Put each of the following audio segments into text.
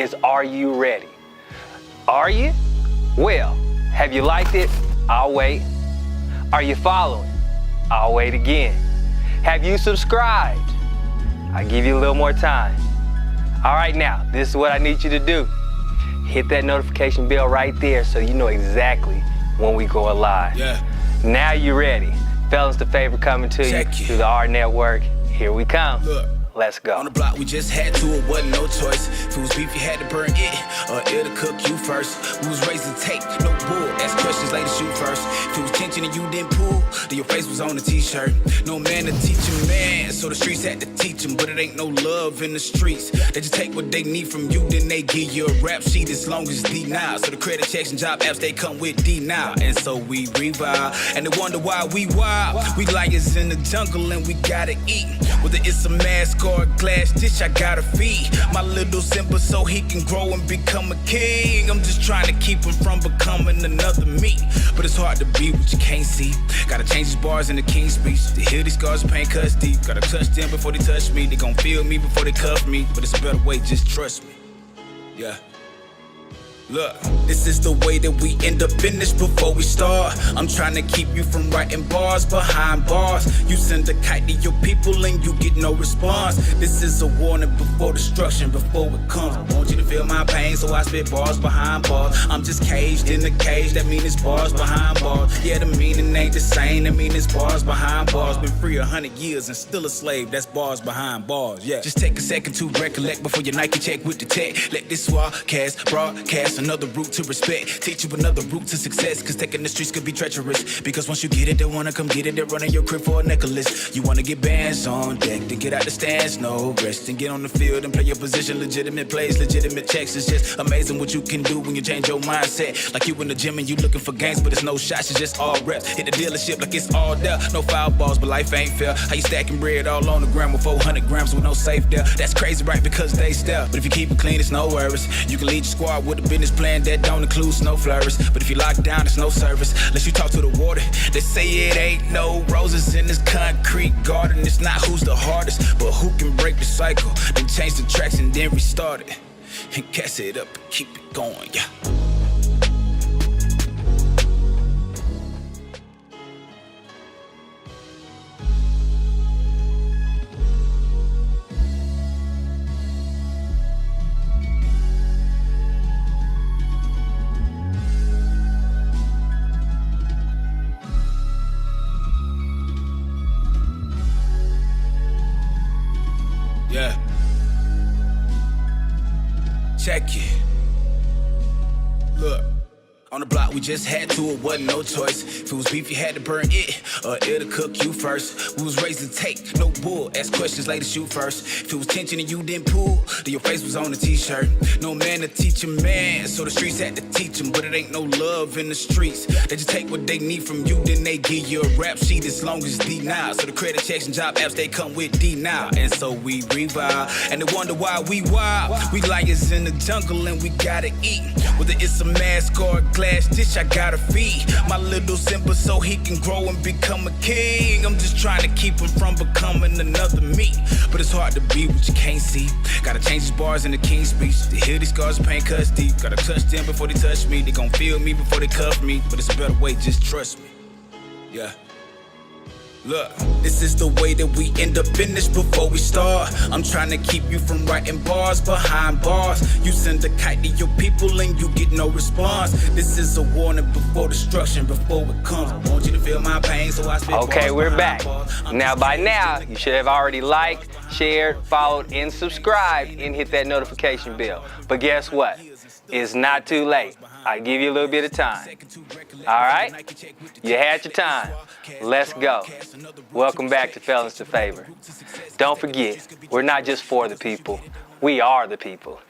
is, are you ready? Are you? Well, have you liked it? I'll wait. Are you following? I'll wait again. Have you subscribed? I'll give you a little more time. All right, now, this is what I need you to do. Hit that notification bell right there so you know exactly when we go live. Yeah. Now you're ready. Felons to Favor coming to you through the AHRRR Network. Here we come. Look. Let's go. On the block, we just had to, it wasn't no choice. If it was beef, you had to burn it, or it'll cook you first. We was raised to take, no bull, ask questions, later shoot first. If it was tension and you didn't pull, then your face was on the t-shirt. No man to teach a man, so the streets had to teach him. But it ain't no love in the streets. They just take what they need from you, then they give you a rap sheet as long as D now. So the credit checks and job apps, they come with D now. And so we revive, and they wonder why we wild. We lions in the jungle and we gotta eat. Whether it's a mask or a glass dish, I gotta feed my little Simba so he can grow and become a king. I'm just trying to keep him from becoming another me. But it's hard to be what you can't see. Gotta change these bars in the King's speech. To heal these scars of pain cuts deep. Gotta touch them before they touch me. They gon' feel me before they cuff me. But it's a better way, just trust me. Yeah. Look, this is the way that we end up in this before we start. I'm trying to keep you from writing bars behind bars. You send a kite to your people and you get no response. This is a warning before destruction, before it comes. I want you to feel my pain, so I spit bars behind bars. I'm just caged in the cage, that mean it's bars behind bars. Yeah, the meaning ain't the same, that mean it's bars behind bars. Been free 100 years and still a slave, that's bars behind bars, yeah. Just take a second to recollect before your Nike check with the tech. Let this broadcast another route to respect. Teach you another route to success, cause taking the streets could be treacherous. Because once you get it, they wanna come get it. They're running your crib for a necklace. You wanna get bands on deck, then get out the stands, no rest. And get on the field and play your position. Legitimate plays, legitimate checks. It's just amazing what you can do when you change your mindset. Like you in the gym and you looking for gains, but it's no shots, it's just all reps. Hit the dealership like it's all there. No foul balls, but life ain't fair. How you stacking bread all on the ground with 400 grams with no safe there? That's crazy, right? Because they stare. But if you keep it clean, it's no worries. You can lead your squad with a business plan that don't include snow flurries. But if you lock down, it's no service unless you talk to the water. They say it ain't no roses in this concrete garden. It's not who's the hardest, but who can break the cycle, then change the tracks and then restart it and gas it up and keep it going, yeah. Yeah. Check it. Look. On the block, we just had to, it wasn't no choice. If it was beef, you had to burn it, or it'll cook you first. We was raised to take, no bull, ask questions, later shoot first. If it was tension and you didn't pull, then your face was on the t-shirt. No man to teach a man, so the streets had to teach him. But it ain't no love in the streets. They just take what they need from you, then they give you a rap sheet as long as D now. So the credit checks and job apps, they come with D now. And so we revive, and they wonder why we wild. We lions in the jungle and we gotta eat. Whether it's a mask or a glass dish, I gotta feed my little Simba so he can grow and become a king. I'm just trying to keep him from becoming another me. But it's hard to be what you can't see. Gotta change these bars in the King's speech. To heal these scars of pain cuts deep. Gotta touch them before they touch me. They gon' feel me before they cuff me. But it's a better way, just trust me. Yeah. Look, this is the way that we end up in this before we start. I'm trying to keep you from writing bars behind bars. You send a kite to your people and you get no response. This is a warning before destruction, before it comes. I want you to feel my pain, so I spit Okay, bars we're back. bars. Now, by now, you should have already liked, shared, followed, and subscribed, and hit that notification bell. But guess what? It's not too late. I give you a little bit of time. All right? You had your time. Let's go. Welcome back to Felons to Favor. Don't forget, we're not just for the people. We are the people.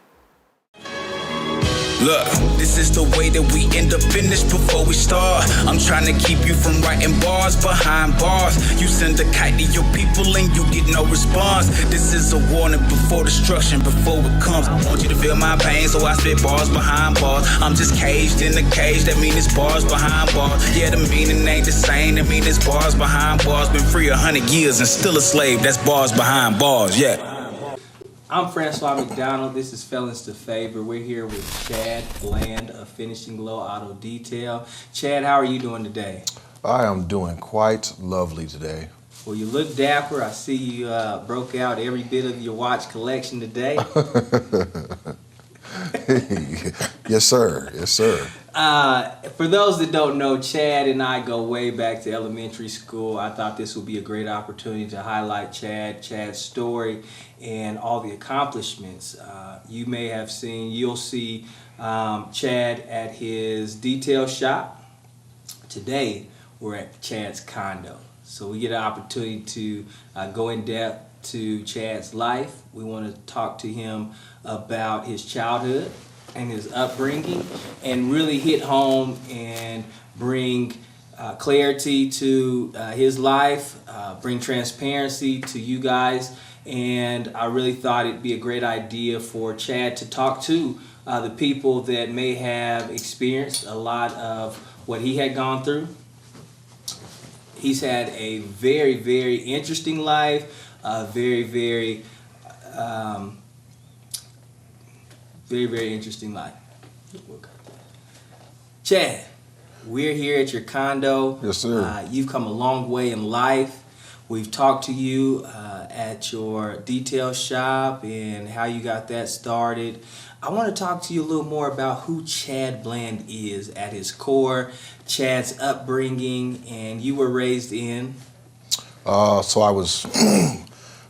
Look, this is the way that we end up in this before we start. I'm trying to keep you from writing bars behind bars. You send a kite to your people and you get no response. This is a warning before destruction, before it comes. I want you to feel my pain, so I spit bars behind bars. I'm just caged in the cage, that mean it's bars behind bars. Yeah, the meaning ain't the same, that mean it's bars behind bars. Been free 100 years and still a slave, that's bars behind bars, yeah. I'm Francois McDonald. This is Felons to Favor. We're here with Chad Bland of Finishing Glow Auto Detail. Chad, how are you doing today? I am doing quite lovely today. Well, you look dapper. I see you broke out every bit of your watch collection today. Yes, sir. Yes, sir. For those that don't know, Chad and I go way back to elementary school. I thought this would be a great opportunity to highlight Chad's story, and all the accomplishments. You may have seen, you'll see Chad at his detail shop. Today, we're at Chad's condo. So we get an opportunity to go in depth to Chad's life. We want to talk to him about his childhood and his upbringing, and really hit home and bring clarity to his life, bring transparency to you guys. And I really thought it'd be a great idea for Chad to talk to the people that may have experienced a lot of what he had gone through. He's had a very, very interesting life, very, very interesting life. Chad, we're here at your condo. Yes, sir. You've come a long way in life. We've talked to you at your detail shop and how you got that started. I want to talk to you a little more about who Chad Bland is at his core, Chad's upbringing, and you were raised in? So I was,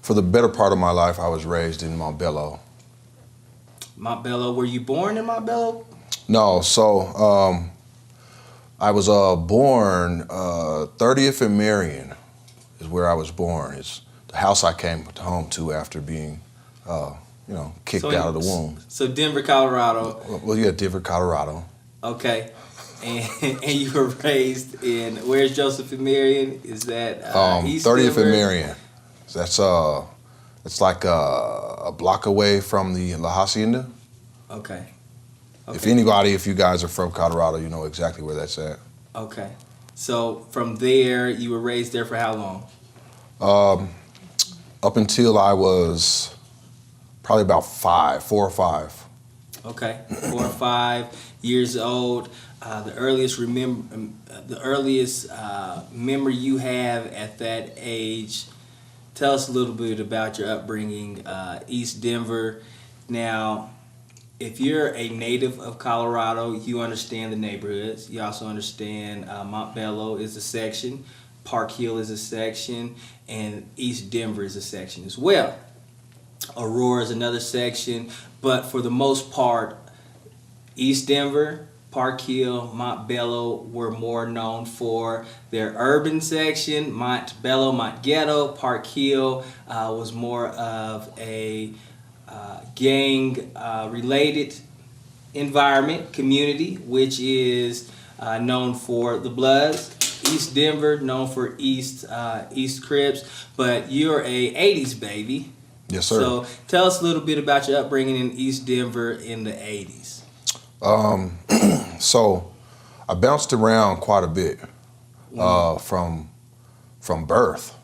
for the better part of my life, I was raised in Montbello. Montbello, were you born in Montbello? No, so I was born 30th and Marion is where I was born. It's the house I came home to after being, kicked out of the womb. So Denver, Colorado. Well, yeah, Denver, Colorado. Okay. And you were raised in, where's Joseph and Marion? Is that East 30th Denver? and Marion. That's it's like a block away from the La Hacienda. Okay. If you guys are from Colorado, you know exactly where that's at. Okay. So from there, you were raised there for how long? Up until I was probably about 4 or 5. Okay, 4 or 5 years old. The earliest memory you have at that age. Tell us a little bit about your upbringing, East Denver. Now, if you're a native of Colorado, you understand the neighborhoods. You also understand Montbello is a section, Park Hill is a section, and East Denver is a section as well. Aurora is another section, but for the most part, East Denver, Park Hill, Montbello were more known for their urban section. Montbello, Montghetto, Park Hill was more of a gang-related environment, community, which is known for the Bloods. East Denver, known for East Crips, but you're a 80s baby. Yes, sir. So tell us a little bit about your upbringing in East Denver in the 80s. So I bounced around quite a bit from birth.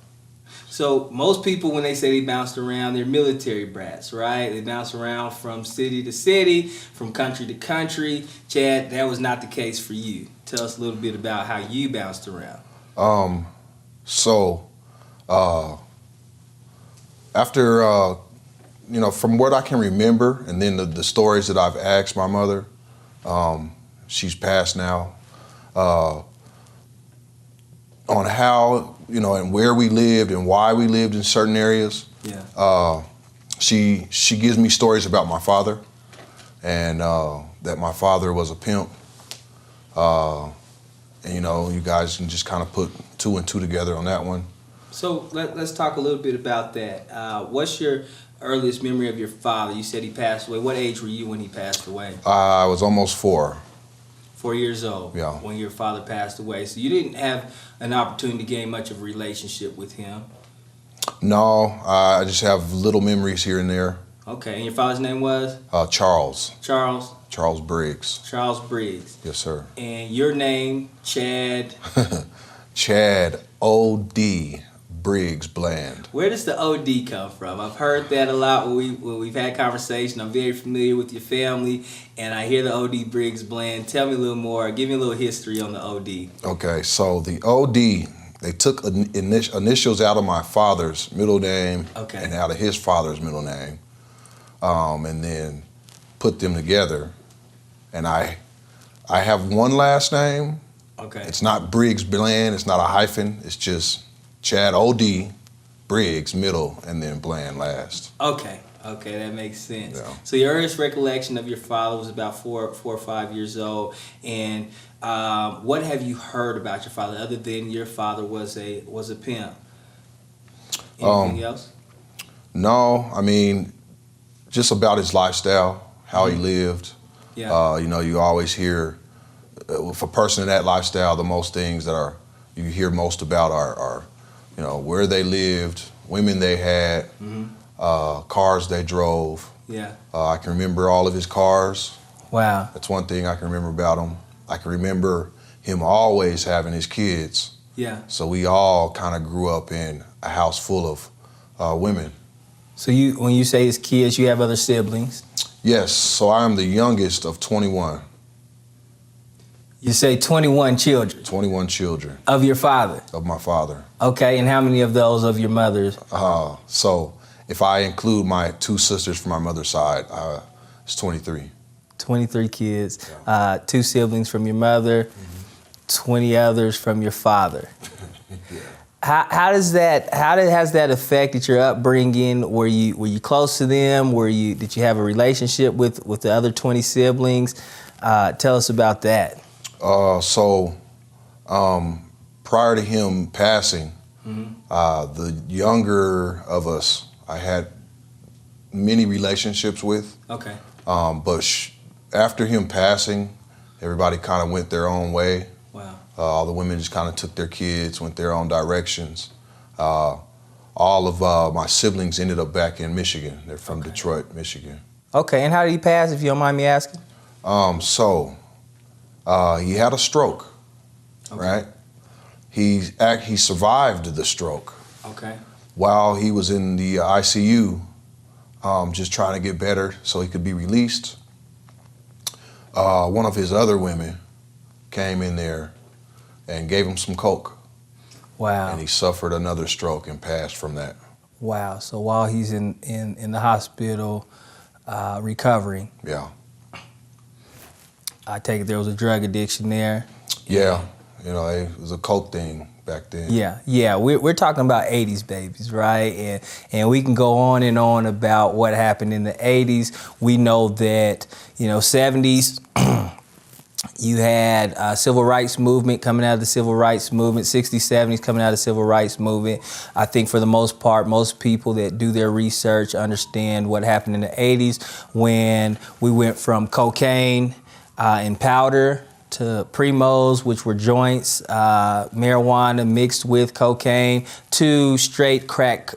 So most people, when they say they bounced around, they're military brats, right? They bounce around from city to city, from country to country. Chad, that was not the case for you. Tell us a little bit about how you bounced around. After, from what I can remember, and then the stories that I've asked my mother, she's passed now, on how, and where we lived and why we lived in certain areas. Yeah. She gives me stories about my father, and that my father was a pimp. And you guys can just kind of put 2 and 2 together on that one. So let's talk a little bit about that. What's your earliest memory of your father? You said he passed away. What age were you when he passed away? I was almost 4. 4 years old. Yeah. When your father passed away. So you didn't have an opportunity to gain much of a relationship with him. No, I just have little memories here and there. Okay, and your father's name was? Charles. Charles? Charles Briggs. Charles Briggs. Yes, sir. And your name, Chad? Chad O.D. Briggs Bland. Where does the OD come from? I've heard that a lot when we've had conversation. I'm very familiar with your family, and I hear the OD Briggs Bland. Tell me a little more. Give me a little history on the OD. Okay, so the OD, they took initials out of my father's middle name and out of his father's middle name, and then put them together. And I have one last name. Okay. It's not Briggs Bland. It's not a hyphen. It's just Chad OD Briggs middle and then Bland last. Okay. Okay, that makes sense. Yeah. So your earliest recollection of your father was about four or 5 years old, and what have you heard about your father other than your father was a pimp? Anything else? No, I mean, just about his lifestyle, how he lived. Yeah. You know, you always hear, for a person in that lifestyle, the most things that you hear most about are you know, where they lived, women they had, cars they drove. Yeah. I can remember all of his cars. Wow. That's one thing I can remember about him. I can remember him always having his kids. Yeah. So we all kind of grew up in a house full of women. So when you say his kids, you have other siblings? Yes, so I'm the youngest of 21. You say 21 children? 21 children. Of your father? Of my father. Okay, and how many of those of your mother's? So if I include my 2 sisters from my mother's side, it's 23. 23 kids, 2 siblings from your mother, 20 others from your father. Yeah. How has that affected your upbringing? Were you close to them? Did you have a relationship with the other 20 siblings? Tell us about that. Prior to him passing, the younger of us, I had many relationships with. Okay. But after him passing, everybody kind of went their own way. Wow. All the women just kind of took their kids, went their own directions. All of my siblings ended up back in Michigan. They're from Detroit, Michigan. Okay, and how did he pass, if you don't mind me asking? He had a stroke, right? He survived the stroke. Okay. While he was in the ICU, just trying to get better so he could be released, one of his other women came in there and gave him some coke. Wow. And he suffered another stroke and passed from that. Wow. So while he's in the hospital recovering. Yeah. I take it there was a drug addiction there. Yeah. You know, it was a coke thing back then. Yeah. We're talking about 80s babies, right? And we can go on and on about what happened in the 80s. We know that, 70s, you had civil rights movement coming out of the civil rights movement, 60s, 70s coming out of the civil rights movement. I think for the most part, most people that do their research understand what happened in the 80s when we went from cocaine and powder to primos, which were joints, marijuana mixed with cocaine, to straight crack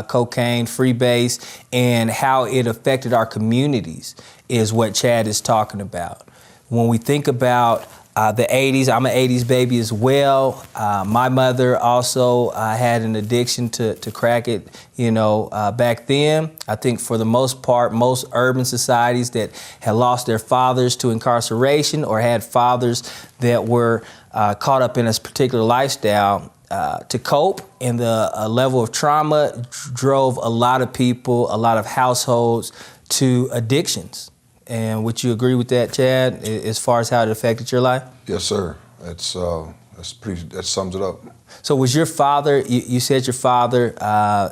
cocaine, freebase, and how it affected our communities is what Chad is talking about. When we think about the 80s, I'm an 80s baby as well. My mother also had an addiction to crack it, back then. I think for the most part, most urban societies that had lost their fathers to incarceration or had fathers that were caught up in a particular lifestyle to cope, and the level of trauma drove a lot of people, a lot of households to addictions. And would you agree with that, Chad, as far as how it affected your life? Yes, sir. That sums it up. So was your father, you said your father,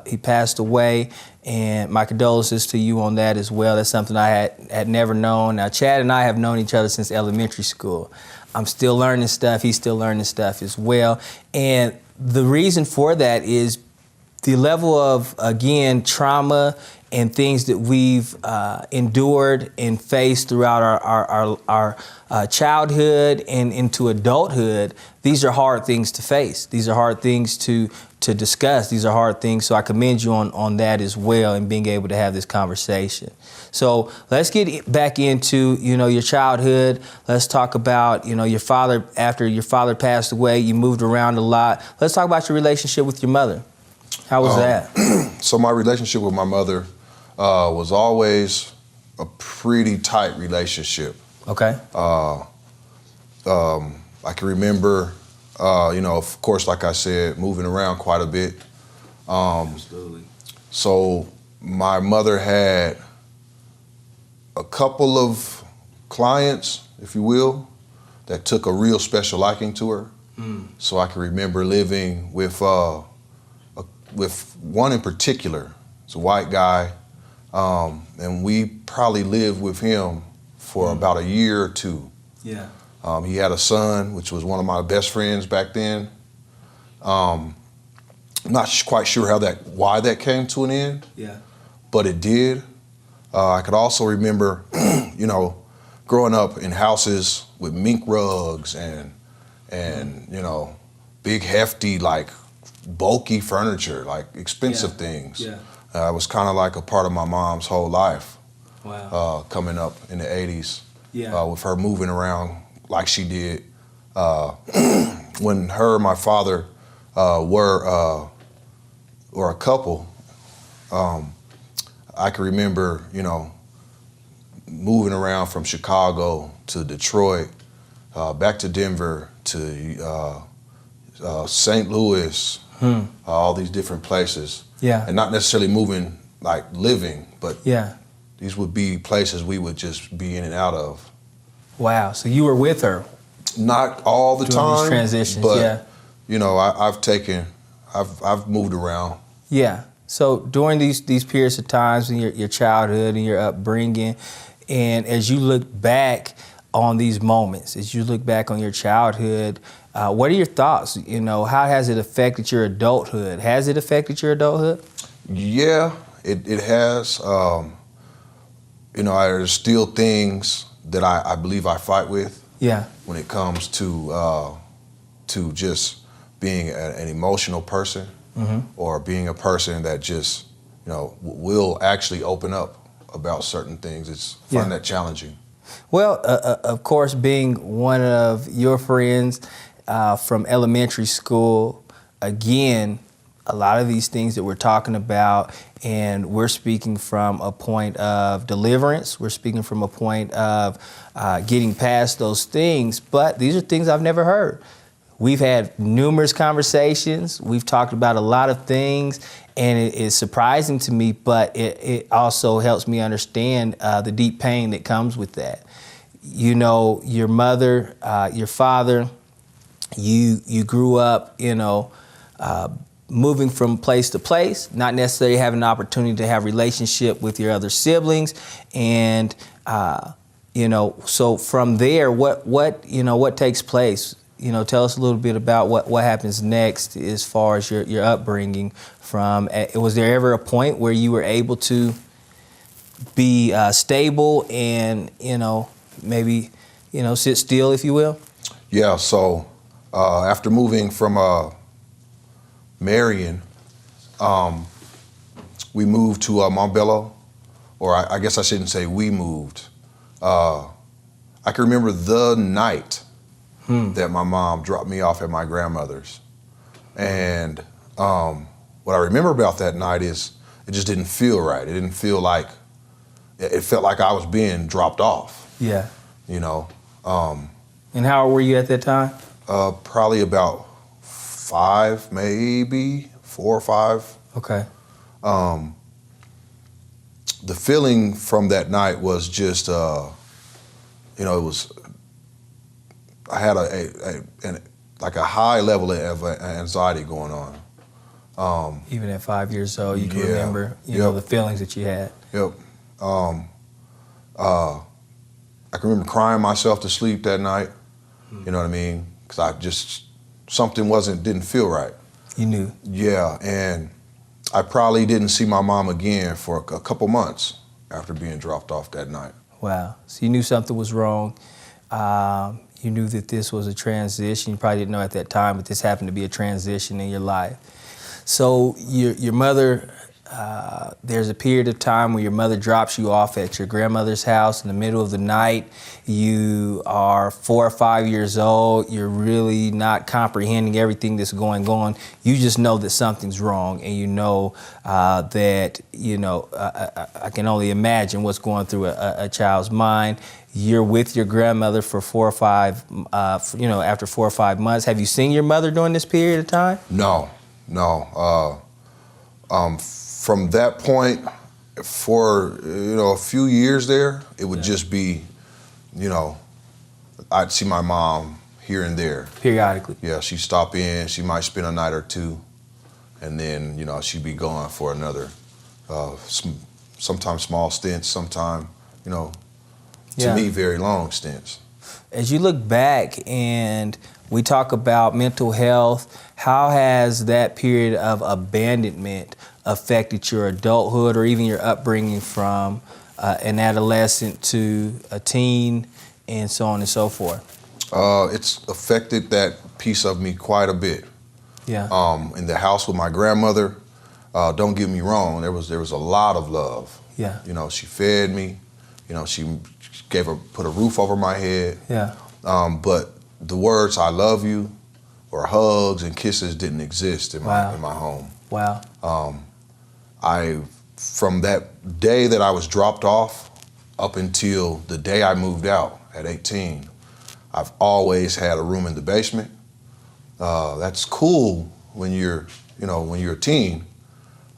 he passed away, and my condolences to you on that as well. That's something I had never known. Now, Chad and I have known each other since elementary school. I'm still learning stuff. He's still learning stuff as well. And the reason for that is the level of, again, trauma and things that we've endured and faced throughout our childhood and into adulthood. These are hard things to face. These are hard things to discuss. These are hard things. So I commend you on that as well, and being able to have this conversation. So let's get back into, your childhood. Let's talk about, your father. After your father passed away, you moved around a lot. Let's talk about your relationship with your mother. How was that? So my relationship with my mother was always a pretty tight relationship. Okay. I can remember, of course, like I said, moving around quite a bit. Absolutely. So my mother had a couple of clients, if you will, that took a real special liking to her. So I can remember living with one in particular. It's a white guy, and we probably lived with him for about a year or two. Yeah. He had a son, which was one of my best friends back then. Not quite sure why that came to an end. Yeah. But it did. I could also remember, growing up in houses with mink rugs and big hefty, like bulky furniture, like expensive things. Yeah. It was kind of like a part of my mom's whole life. Wow. Coming up in the 80s. Yeah. With her moving around like she did. When her and my father were a couple, I can remember, moving around from Chicago to Detroit, back to Denver, to St. Louis, all these different places. Yeah. And not necessarily moving, like living, but Yeah. these would be places we would just be in and out of. Wow. So you were with her. Not all the During time, these transitions, but yeah. I've moved around. Yeah. So during these periods of times in your childhood and your upbringing, and as you look back on these moments, as you look back on your childhood, what are your thoughts? How has it affected your adulthood? Has it affected your adulthood? Yeah, it has. There's still things that I believe I fight with. Yeah. When it comes to just being an emotional person, or being a person that just will actually open up about certain things. I find that challenging. Well, of course, being one of your friends from elementary school, again, a lot of these things that we're talking about, and we're speaking from a point of deliverance. We're speaking from a point of getting past those things, but these are things I've never heard. We've had numerous conversations. We've talked about a lot of things, and it is surprising to me, but it also helps me understand the deep pain that comes with that. Your mother, your father, you grew up, moving from place to place, not necessarily having an opportunity to have relationship with your other siblings, and so from there, what takes place? Tell us a little bit about what happens next as far as your upbringing. Was there ever a point where you were able to be stable and maybe sit still, if you will? Yeah. So after moving from Marion, we moved to Montbello, or I guess I shouldn't say we moved. I can remember the night that my mom dropped me off at my grandmother's. And what I remember about that night is it just didn't feel right. It didn't feel like, it felt like I was being dropped off. Yeah. And how old were you at that time? Probably about 5, maybe 4 or 5. Okay. The feeling from that night was just, it was, I had a high level of anxiety going on. Even at 5 years old, you can remember, the feelings that you had. Yep. I can remember crying myself to sleep that night. You know what I mean? Because something didn't feel right. You knew. Yeah, and I probably didn't see my mom again for a couple months after being dropped off that night. Wow. So you knew something was wrong. You knew that this was a transition. You probably didn't know at that time, but this happened to be a transition in your life. So your mother there's a period of time where your mother drops you off at your grandmother's house in the middle of the night. You are 4 or 5 years old. You're really not comprehending everything that's going on. You just know that something's wrong, and you know that, I can only imagine what's going through a child's mind. You're with your grandmother for 4 or 5, after 4 or 5 months. Have you seen your mother during this period of time? No. From that point, for a few years there, it would just be, I'd see my mom here and there. Periodically. Yeah, she'd stop in. She might spend a night or two, and then she'd be gone for another, sometimes small stints, sometimes to me very long stints. As you look back and we talk about mental health, how has that period of abandonment affected your adulthood or even your upbringing from an adolescent to a teen and so on and so forth? It's affected that piece of me quite a bit. Yeah. In the house with my grandmother, don't get me wrong, there was a lot of love. Yeah. She fed me, she put a roof over my head. Yeah. But the words "I love you" or hugs and kisses didn't exist in my home. Wow. From that day that I was dropped off up until the day I moved out at 18, I've always had a room in the basement. That's cool when you're a teen,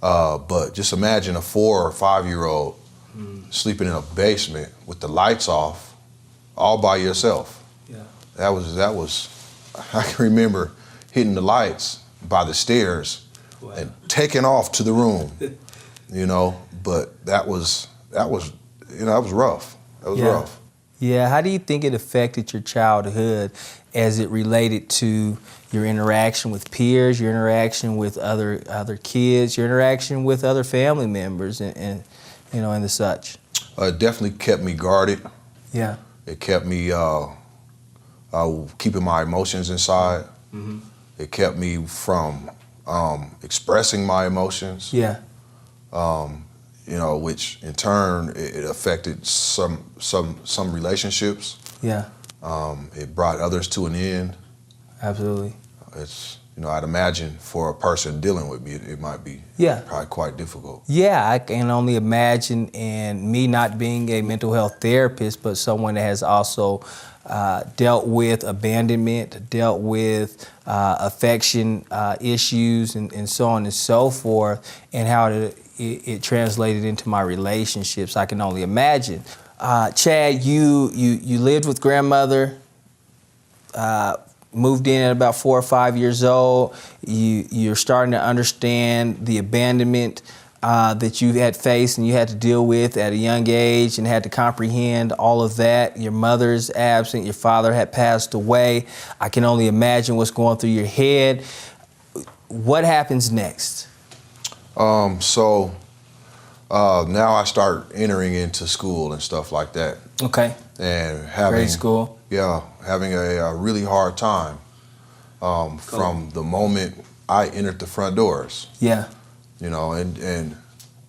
but just imagine a 4 or 5 year old sleeping in a basement with the lights off, all by yourself. Yeah. That was. I can remember hitting the lights by the stairs. Wow. And taking off to the room, but that was rough. That was rough. Yeah, how do you think it affected your childhood as it related to your interaction with peers, your interaction with other kids, your interaction with other family members and the such? It definitely kept me guarded. Yeah. It kept me keeping my emotions inside. Mm-hmm. It kept me from expressing my emotions. Yeah. Which in turn it affected some relationships. Yeah. It brought others to an end. Absolutely. It's I'd imagine for a person dealing with me, it might be probably quite difficult. Yeah, I can only imagine, and me not being a mental health therapist, but someone that has also dealt with abandonment, dealt with affection issues, and so on and so forth, and how it translated into my relationships. I can only imagine. Chad, you lived with grandmother, moved in at about 4 or 5 years old. You're starting to understand the abandonment that you had faced and you had to deal with at a young age and had to comprehend all of that. Your mother's absent, your father had passed away. I can only imagine what's going through your head. What happens next? So now I start entering into school and stuff like that. Okay. And having grade school. Yeah, having a really hard time from the moment I entered the front doors. Yeah. And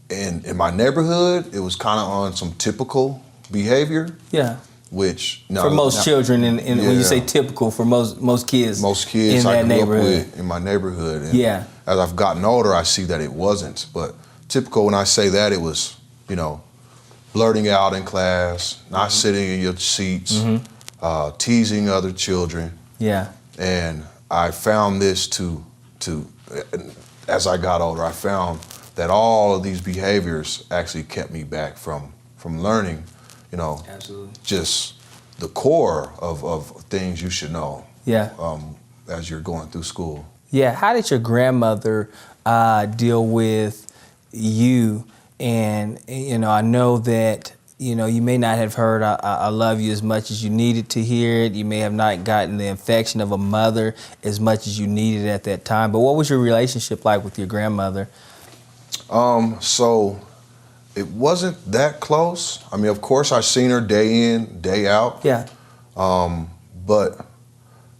in my neighborhood, it was kind of on some typical behavior. Yeah. Which for most children, and when you say typical, for most kids. Most kids I grew up with in my neighborhood. And as I've gotten older, I see that it wasn't. But typical, when I say that, it was, blurting out in class, not sitting in your seats, teasing other children. Yeah. And I found this as I got older, I found that all of these behaviors actually kept me back from learning, Absolutely. Just the core of things you should know. Yeah. As you're going through school. Yeah. How did your grandmother deal with you? And, I know that, you may not have heard I love you as much as you needed to hear it. You may have not gotten the affection of a mother as much as you needed at that time. But what was your relationship like with your grandmother? So it wasn't that close. I mean, of course, I seen her day in, day out. Yeah. But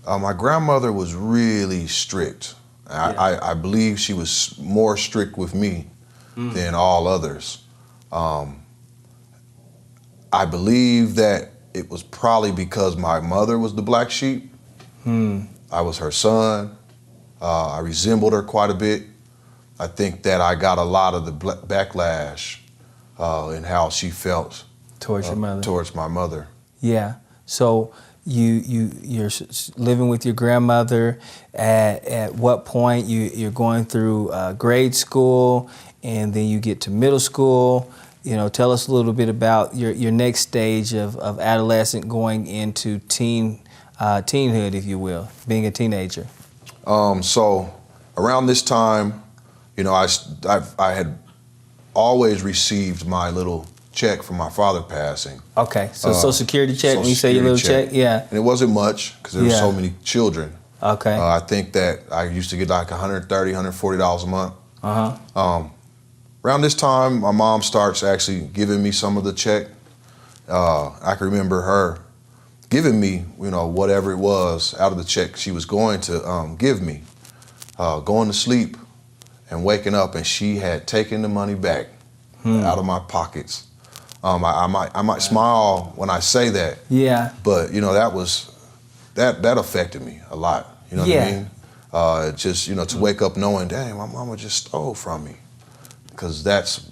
my grandmother was really strict. I believe she was more strict with me than all others. I believe that it was probably because my mother was the black sheep. I was her son. I resembled her quite a bit. I think that I got a lot of the backlash in how she felt Towards your mother. towards my mother. Yeah. So you're living with your grandmother. At what point you're going through grade school, and then you get to middle school. You know, tell us a little bit about your next stage of adolescent, going into teenhood, if you will, being a teenager. So around this time, you know, I had always received my little check from my father passing. Okay, so Social Security check, when you say your little check, yeah. And it wasn't much because there were Yeah. so many children. Okay. I think that I used to get like $130, $140 a month. Around this time, my mom starts actually giving me some of the check. I can remember her giving me, you know, whatever it was out of the check she was going to give me. Going to sleep and waking up, and she had taken the money back out of my pockets. I might smile when I say that. Yeah. But you know, that affected me a lot. You know what I mean? Just, you know, to wake up knowing, dang, my mama just stole from me, because that's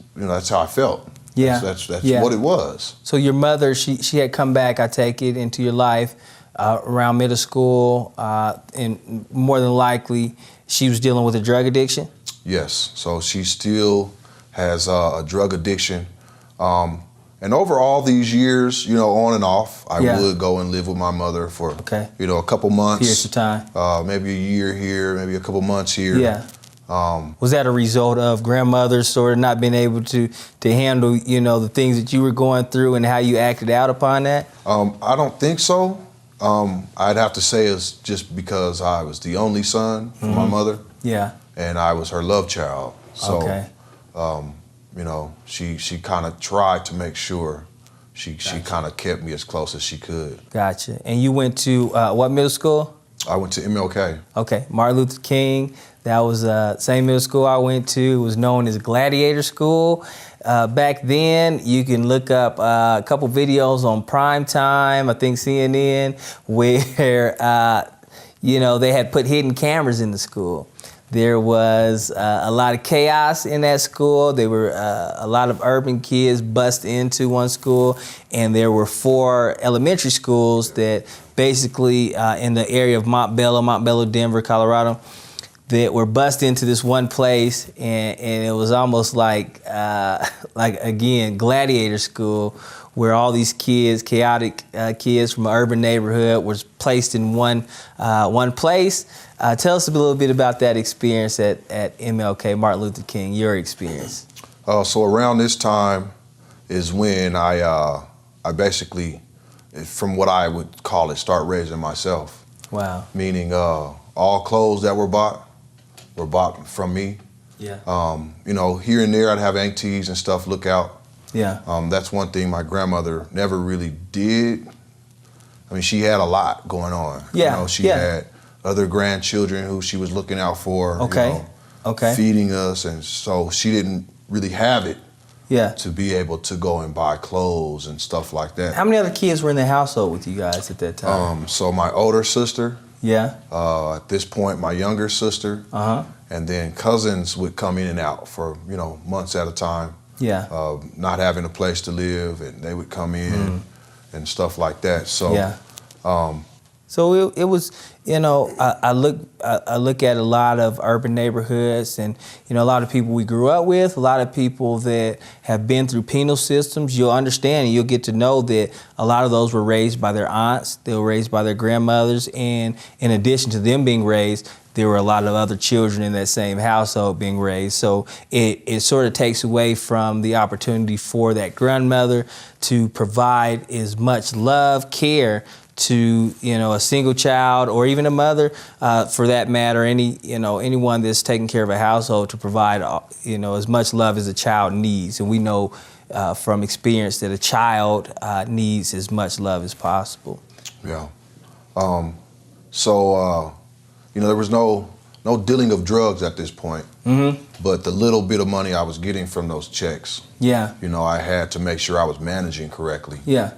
how I felt. Yeah. That's Yeah. what it was. So your mother, she had come back, I take it, into your life around middle school, and more than likely she was dealing with a drug addiction. Yes. So she still has a drug addiction. And over all these years, you know, on and off, I would go and live with my mother for, you know, a couple months. Periods of time. Maybe a year here, maybe a couple months here. Yeah. Was that a result of grandmother sort of not being able to handle, you know, the things that you were going through and how you acted out upon that? I don't think so. I'd have to say it's just because I was the only son for my mother. Yeah. And I was her love child. So, you know, she kind of tried to make sure she kind of kept me as close as she could. Gotcha. And you went to what middle school? I went to MLK. Okay, Martin Luther King. That was same middle school I went to. It was known as Gladiator School. Back then, you can look up a couple videos on Prime Time, I think CNN, where, you know, they had put hidden cameras in the school. There was a lot of chaos in that school. There were a lot of urban kids bust into one school, and there were 4 elementary schools that basically in the area of Montbello, Denver, Colorado, that were bust into this one place, and it was almost like again, Gladiator School, where all these kids, chaotic kids from an urban neighborhood, was placed in one place. Tell us a little bit about that experience at MLK, Martin Luther King, your experience. So around this time is when I basically, from what I would call it, start raising myself. Wow. Meaning all clothes that were bought from me. Yeah. You know, here and there I'd have aunties and stuff look out. Yeah. That's one thing my grandmother never really did. I mean, she had a lot going on. Yeah. You know, she had other grandchildren who she was looking out for. Okay. You know, feeding us, and so she didn't really have it. Yeah. To be able to go and buy clothes and stuff like that. How many other kids were in the household with you guys at that time? So my older sister. Yeah. At this point, my younger sister. And then cousins would come in and out for, you know, months at a time. Yeah. Not having a place to live, and they would come in and stuff like that. So. Yeah. So it was, you know, I look at a lot of urban neighborhoods, and, you know, a lot of people we grew up with, a lot of people that have been through penal systems. You'll understand and you'll get to know that a lot of those were raised by their aunts, they were raised by their grandmothers, and in addition to them being raised, there were a lot of other children in that same household being raised. So it sort of takes away from the opportunity for that grandmother to provide as much love, care to, you know, a single child, or even a mother, for that matter, anyone that's taking care of a household, to provide, you know, as much love as a child needs. And we know from experience that a child needs as much love as possible. Yeah. So, you know, there was no no dealing of drugs at this point. But the little bit of money I was getting from those checks, Yeah. you know, I had to make sure I was managing correctly. Yeah.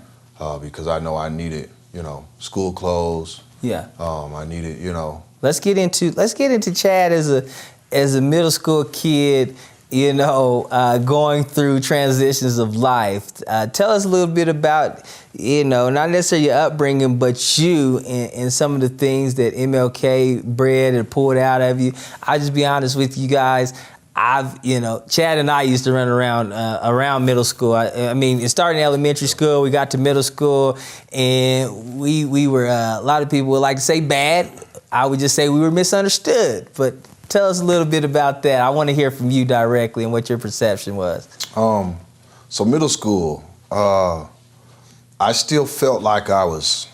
Because I know I needed, you know, school clothes. Yeah. I needed, you know. Let's get into Chad as a middle school kid, you know, going through transitions of life. Tell us a little bit about, you know, not necessarily your upbringing, but you and some of the things that MLK bred and pulled out of you. I'll just be honest with you guys. Chad and I used to run around middle school. I mean, it started in elementary school. We got to middle school, and we were, a lot of people would like to say bad. I would just say we were misunderstood. But tell us a little bit about that. I want to hear from you directly and what your perception was. So middle school, I still felt like I was,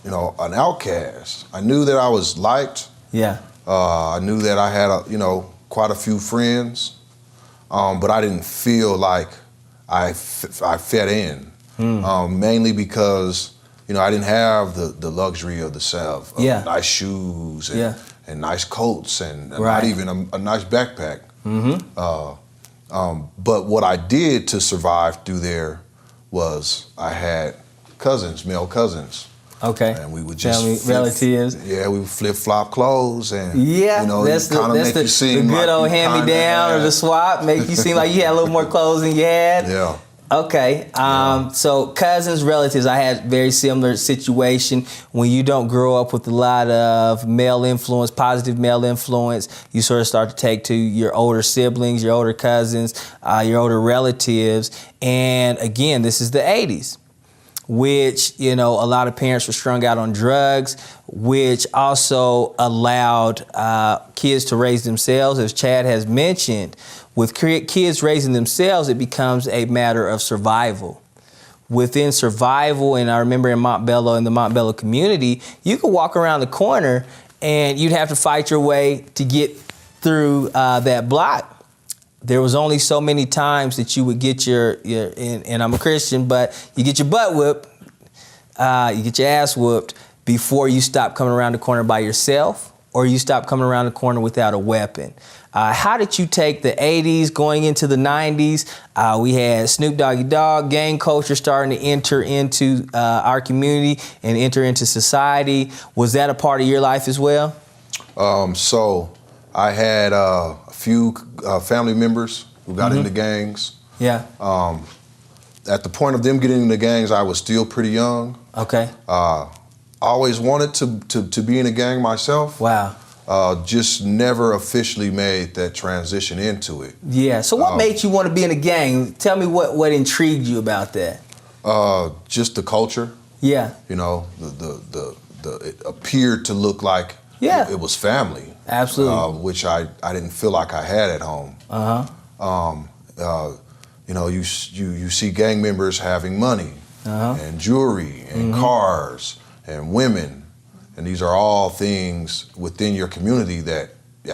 you know, an outcast. I knew that I was liked. Yeah. I knew that I had, quite a few friends, but I didn't feel like I fit in, mainly because, you know, I didn't have the luxury of of nice shoes and nice coats and not even a nice backpack. But what I did to survive through there was I had male cousins. Okay. And we would just relatives. Yeah, we would flip-flop clothes and that's the good old hand-me-down or the swap, make you seem like you had a little more clothes than you had. Yeah. Okay. So cousins, relatives, I had very similar situation. When you don't grow up with a lot of male influence, positive male influence, you sort of start to take to your older siblings, your older cousins, your older relatives. And again, this is the 80s. Which, you know, a lot of parents were strung out on drugs, which also allowed kids to raise themselves. As Chad has mentioned, with kids raising themselves, it becomes a matter of survival. Within survival, and I remember in the Montbello community, you could walk around the corner and you'd have to fight your way to get through that block. There was only so many times that you would get and I'm a Christian, but you get your butt whooped, you get your ass whooped before you stop coming around the corner by yourself or you stop coming around the corner without a weapon. How did you take the 80s going into the 90s? We had Snoop Doggy Dogg, gang culture starting to enter into our community and enter into society. Was that a part of your life as well? So I had a few family members who got into gangs. Yeah. At the point of them getting into gangs, I was still pretty young. Okay. I always wanted to be in a gang myself. Wow. Just never officially made that transition into it. Yeah. So what made you want to be in a gang? Tell me what intrigued you about that. Just the culture. Yeah. You know, it appeared to look like it was family. Absolutely. Which I didn't feel like I had at home. You know, you see gang members having money and jewelry and cars and women, and these are all things within your community that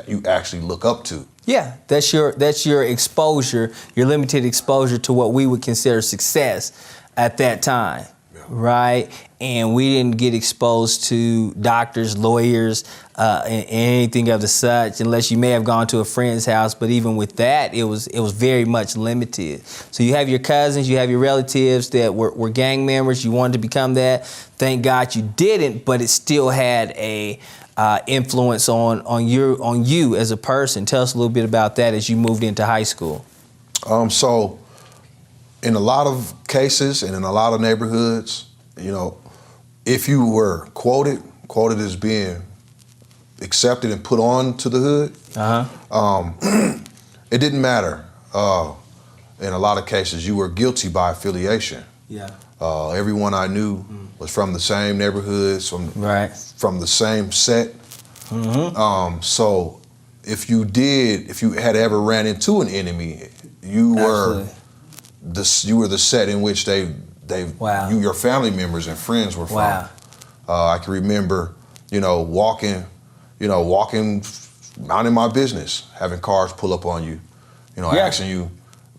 you actually look up to. Yeah, that's your exposure, your limited exposure to what we would consider success at that time, right? And we didn't get exposed to doctors, lawyers, and anything of the such, unless you may have gone to a friend's house. But even with that, it was very much limited. So you have your cousins, you have your relatives that were gang members. You wanted to become that. Thank God you didn't, but it still had a influence on you as a person. Tell us a little bit about that as you moved into high school. So in a lot of cases and in a lot of neighborhoods, you know, if you were quoted as being accepted and put on to the hood, it didn't matter. In a lot of cases, you were guilty by affiliation. Yeah. Everyone I knew was from the same neighborhoods, from the same set. So if you had ever ran into an enemy, you were the set in which your family members and friends were from. I can remember, walking, minding my business, having cars pull up on you, asking you,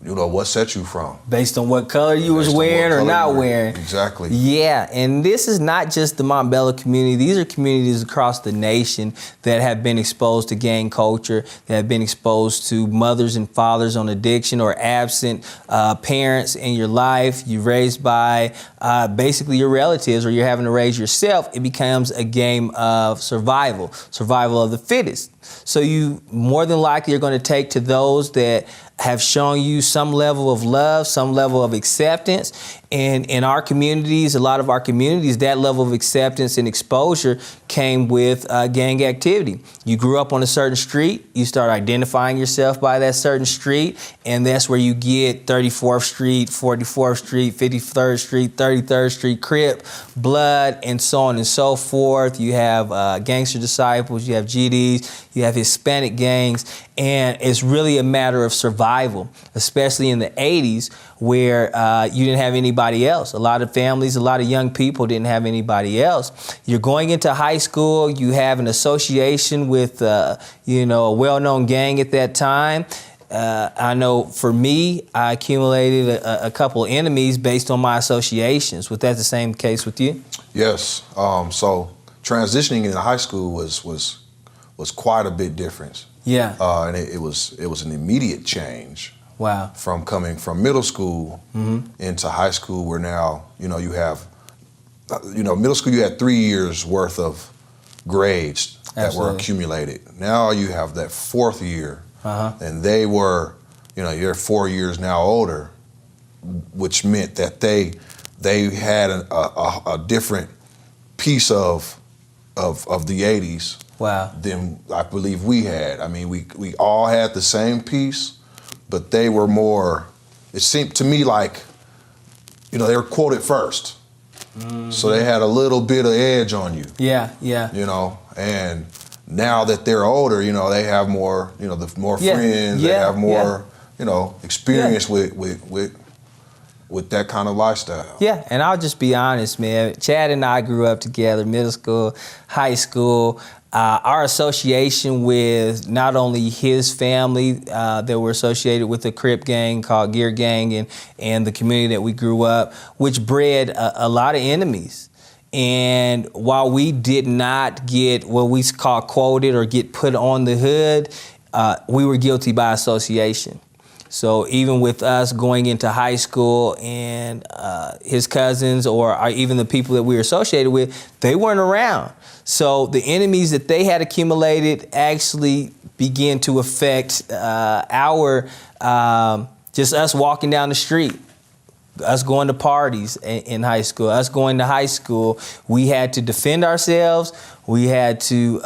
what set you from. Based on what color you was wearing or not wearing. Exactly. Yeah, and this is not just the Montbello community. These are communities across the nation that have been exposed to gang culture, that have been exposed to mothers and fathers on addiction or absent parents in your life. You're raised by basically your relatives, or you're having to raise yourself. It becomes a game of survival of the fittest. So you more than likely are going to take to those that have shown you some level of love, some level of acceptance. And in our communities, a lot of our communities, that level of acceptance and exposure came with gang activity. You grew up on a certain street, you start identifying yourself by that certain street, and that's where you get 34th Street, 44th Street, 53rd Street, 33rd Street, Crip, Blood, and so on and so forth. You have Gangster Disciples, you have GDs, you have Hispanic gangs, and it's really a matter of survival, especially in the 80s where you didn't have anybody else. A lot of families, a lot of young people didn't have anybody else. You're going into high school, you have an association with a well-known gang at that time. I know for me, I accumulated a couple enemies based on my associations. Was that the same case with you? Yes. So transitioning into high school was quite a bit different. Yeah. And it was an immediate change. Wow. From coming from middle school into high school, where now, you have, middle school, you had 3 years worth of grades that were accumulated. Now you have that fourth year, and they were, you're 4 years now older, which meant that they had a different piece of the 80s. Wow. Than I believe we had. I mean, we all had the same piece, but they were more, it seemed to me like, they were quoted first. So they had a little bit of edge on you. Yeah, yeah. And now that they're older, they have more, more friends, they have more, experience with that kind of lifestyle. Yeah, and I'll just be honest, man. Chad and I grew up together, middle school, high school. Our association with not only his family that were associated with the Crip gang called Gear Gang and the community that we grew up, which bred a lot of enemies. And while we did not get what we call quoted or get put on the hood, we were guilty by association. So even with us going into high school and his cousins or even the people that we were associated with, they weren't around. So the enemies that they had accumulated actually began to affect our, just us walking down the street, us going to parties in high school, us going to high school. We had to defend ourselves. We had to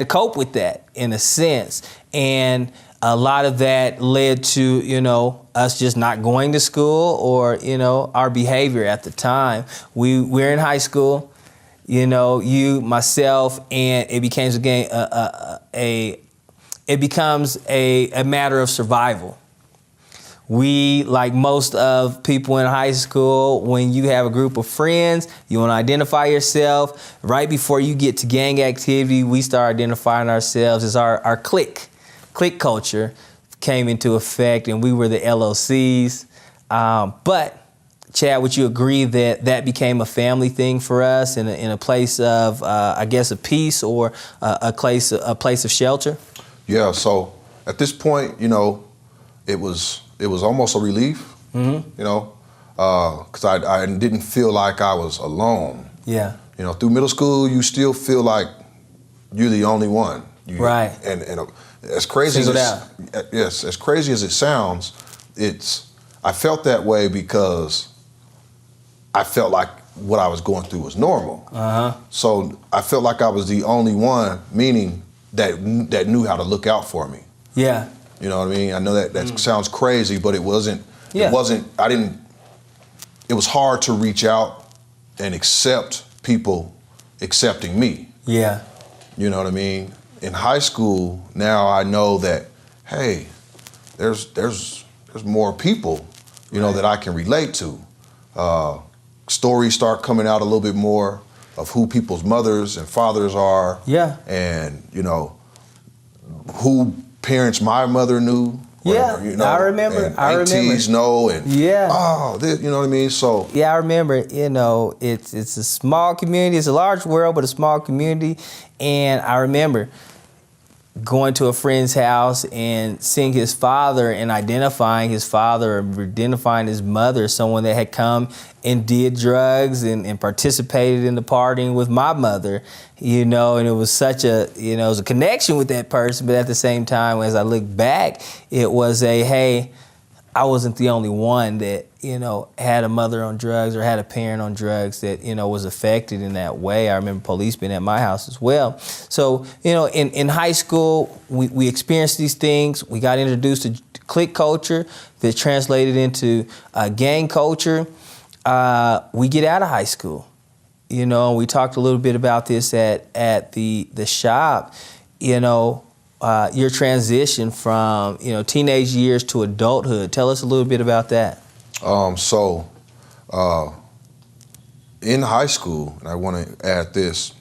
cope with that in a sense. And a lot of that led to, us just not going to school or, our behavior at the time. We're in high school, you, myself, and it becomes a matter of survival. We, like most of people in high school, when you have a group of friends, you want to identify yourself. Right before you get to gang activity, we start identifying ourselves as our clique. Clique culture came into effect, and we were the LOCs. But Chad, would you agree that became a family thing for us in a place of, I guess, a peace or a place of shelter? Yeah. So at this point, it was almost a relief. Because I didn't feel like I was alone. Yeah. Through middle school, you still feel like you're the only one. Right. And as crazy as crazy as it sounds, I felt that way because I felt like what I was going through was normal. So I felt like I was the only one, meaning that knew how to look out for me. Yeah. You know what I mean? I know that sounds crazy, but it wasn't. Yeah. It wasn't. It was hard to reach out and accept people accepting me. Yeah. You know what I mean? In high school, now I know that, hey, there's more people, that I can relate to. Stories start coming out a little bit more of who people's mothers and fathers are. Yeah. And, who parents my mother knew, Whatever, Yeah, I remember. And I remember. aunties know, and Yeah. this, you know what I mean? So Yeah, I remember. It's a small community. It's a large world, but a small community. And I remember going to a friend's house and seeing his father and identifying his father or identifying his mother, someone that had come and did drugs and participated in the partying with my mother, and it was such a, it was a connection with that person. But at the same time, as I look back, it was hey, I wasn't the only one that, had a mother on drugs or had a parent on drugs that, was affected in that way. I remember police being at my house as well. So, in high school, we experienced these things. We got introduced to clique culture that translated into gang culture. We get out of high school, and we talked a little bit about this at the shop, your transition from, teenage years to adulthood. Tell us a little bit about that. In high school, and I want to add this,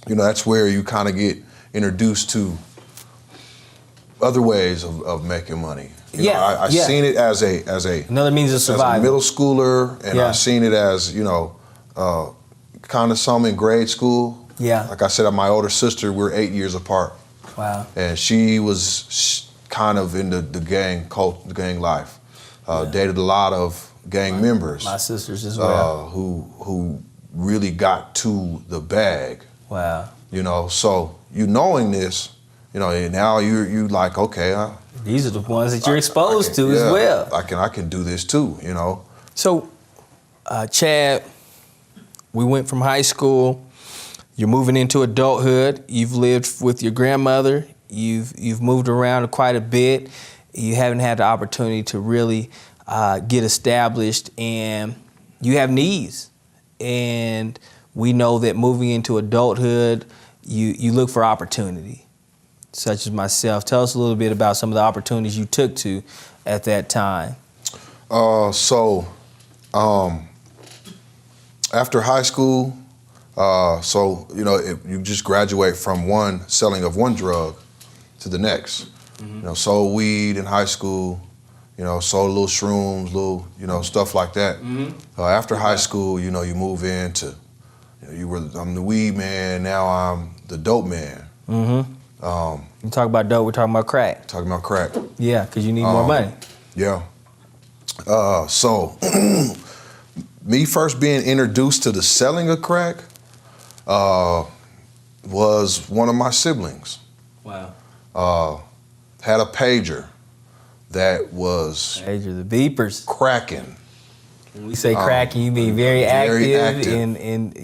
that's where you kind of get introduced to other ways of making money. I seen it as a another means of survival. As a middle schooler, and I seen it as kind of some in grade school. Yeah. Like I said, my older sister, we're 8 years apart. Wow. And she was kind of in the gang life. Dated a lot of gang members. My sisters as well. Who really got to the bag. Wow. So knowing this, and now you like, okay, these are the ones that you're exposed to as well. I can do this too, So, Chad, we went from high school. You're moving into adulthood. You've lived with your grandmother. You've moved around quite a bit. You haven't had the opportunity to really get established, and you have needs. And we know that moving into adulthood, you look for opportunity, such as myself. Tell us a little bit about some of the opportunities you took to at that time. After high school, if you just graduate from one selling of one drug to the next. Mm-hmm. Sold weed in high school, sold little shrooms, little, stuff like that. Mm-hmm. After high school, you move into, I'm the weed man, now I'm the dope man. Mm-hmm. You talk about dope, we're talking about crack. Talking about crack. Yeah, because you need more money. Yeah. Me first being introduced to the selling of crack was one of my siblings. Wow. Had a pager that was the beepers cracking. When we say cracking, you mean very active. And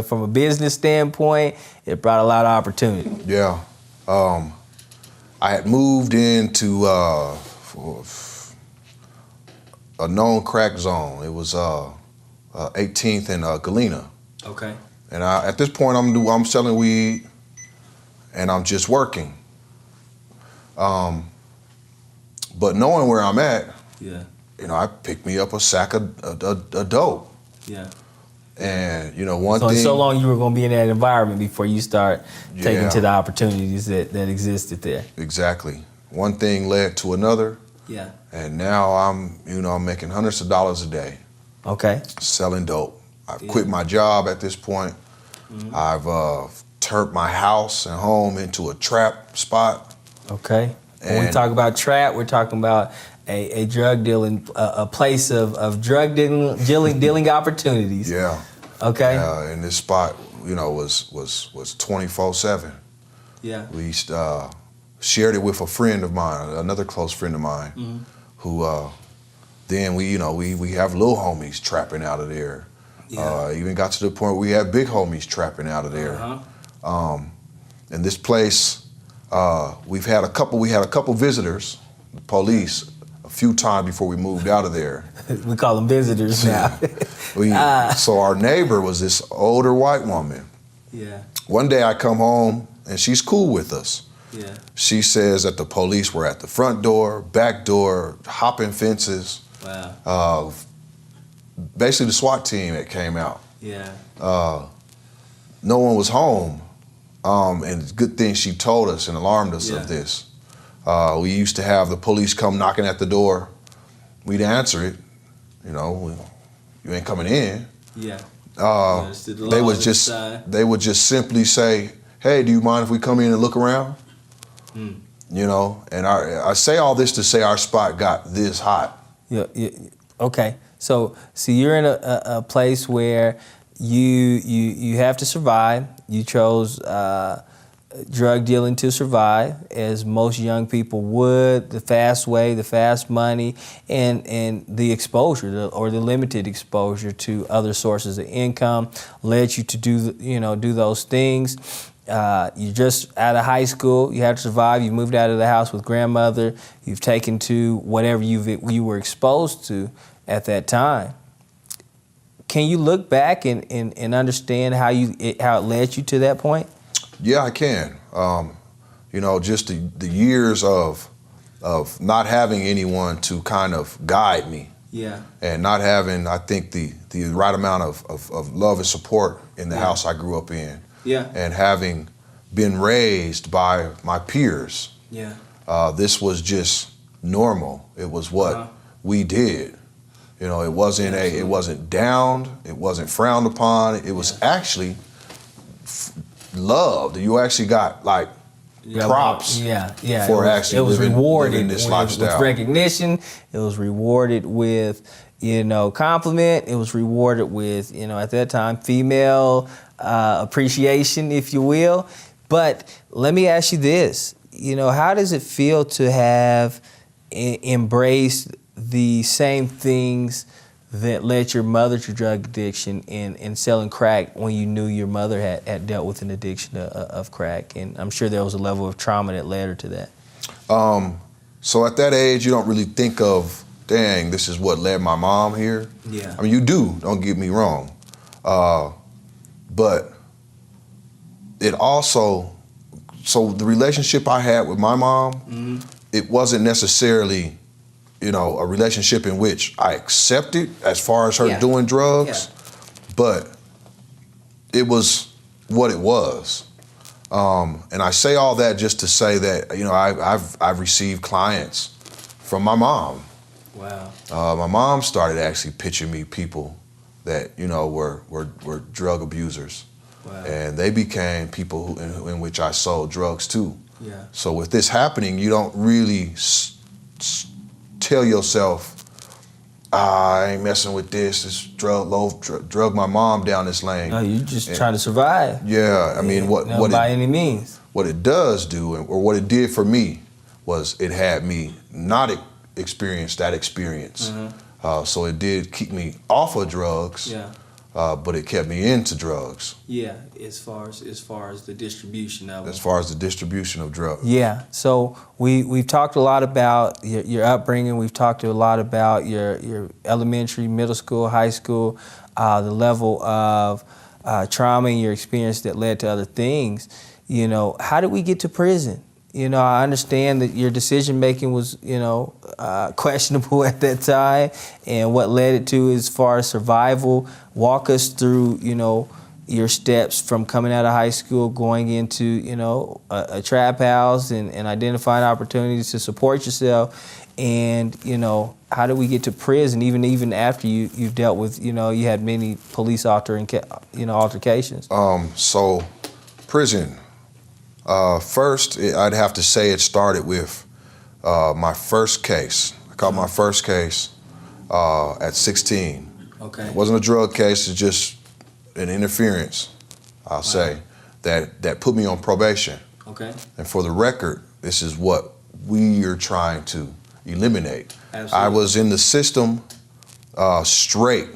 from a business standpoint, it brought a lot of opportunity. Yeah. I had moved into a known crack zone. It was 18th and Galena. Okay. And at this point, I'm selling weed, and I'm just working. But knowing where I'm at, I picked me up a sack of dope. Yeah. And one thing. So long you were going to be in that environment before you start taking to the opportunities that existed there. Exactly. One thing led to another. Yeah. And now I'm making hundreds of dollars a day. Okay. Selling dope. I've quit my job at this point. Mm-hmm. I've turned my house and home into a trap spot. Okay. When we talk about trap, we're talking about a drug dealing, a place of drug dealing opportunities. Yeah. Okay. And this spot, was 24/7. Yeah. We shared it with a friend of mine, another close friend of mine, mm-hmm. who then we have little homies trapping out of there. Yeah. Even got to the point where we had big homies trapping out of there. Uh-huh. And this place, we had a couple visitors, the police, a few times before we moved out of there. We call them visitors now. So our neighbor was this older white woman. Yeah. One day I come home and she's cool with us. Yeah. She says that the police were at the front door, back door, hopping fences. Wow. Basically the SWAT team that came out. Yeah. No one was home. And it's a good thing she told us and alarmed us of this. We used to have the police come knocking at the door. We'd answer it. You know, you ain't coming in. Yeah. They would just simply say, "Hey, do you mind if we come in and look around?" You know, and I say all this to say our spot got this hot. Yeah. Okay. So you're in a place where you have to survive. You chose drug dealing to survive, as most young people would. The fast way, the fast money, and the exposure or the limited exposure to other sources of income led you to do those things. You're just out of high school. You had to survive. You moved out of the house with grandmother. You've taken to whatever you were exposed to at that time. Can you look back and understand how it led you to that point? Yeah, I can. You know, just the years of not having anyone to kind of guide me. Yeah. And not having, I think, the right amount of love and support in the house I grew up in. Yeah. And having been raised by my peers. Yeah. This was just normal. It was what we did. You know, it wasn't downed, it wasn't frowned upon. It was actually loved. You actually got like props for actually living this lifestyle. With recognition, it was rewarded with, compliment. It was rewarded with, at that time, female appreciation, if you will. But let me ask you this, how does it feel to have embraced the same things that led your mother to drug addiction and selling crack when you knew your mother had dealt with an addiction of crack? And I'm sure there was a level of trauma that led her to that. So at that age, you don't really think of, dang, this is what led my mom here. Yeah. I mean, you do, don't get me wrong. But it also, so the relationship I had with my mom, it wasn't necessarily, a relationship in which I accepted as far as her doing drugs, but it was what it was. And I say all that just to say that, I've received clients from my mom. Wow. My mom started actually pitching me people that, were drug abusers. Wow. And they became people in which I sold drugs to. Yeah. So with this happening, you don't really tell yourself, I ain't messing with this drug my mom down this lane. No, you just trying to survive. Yeah, I mean, by any means. What it does do, or what it did for me, was it had me not experience that experience. So it did keep me off of drugs. Yeah. But it kept me into drugs. Yeah, as far as the distribution of them. As far as the distribution of drugs. Yeah. So we've talked a lot about your upbringing. We've talked a lot about your elementary, middle school, high school, the level of trauma and your experience that led to other things. How did we get to prison? I understand that your decision making was, questionable at that time, and what led it to as far as survival. Walk us through, your steps from coming out of high school, going into, a trap house and identifying opportunities to support yourself. And, how did we get to prison, even after you dealt with, you had many police altercations? So prison. First, I'd have to say it started with my first case. I caught my first case at 16. Okay. It wasn't a drug case, it's just an interference, I'll say, that put me on probation. Okay. And for the record, this is what we are trying to eliminate. Absolutely. I was in the system straight,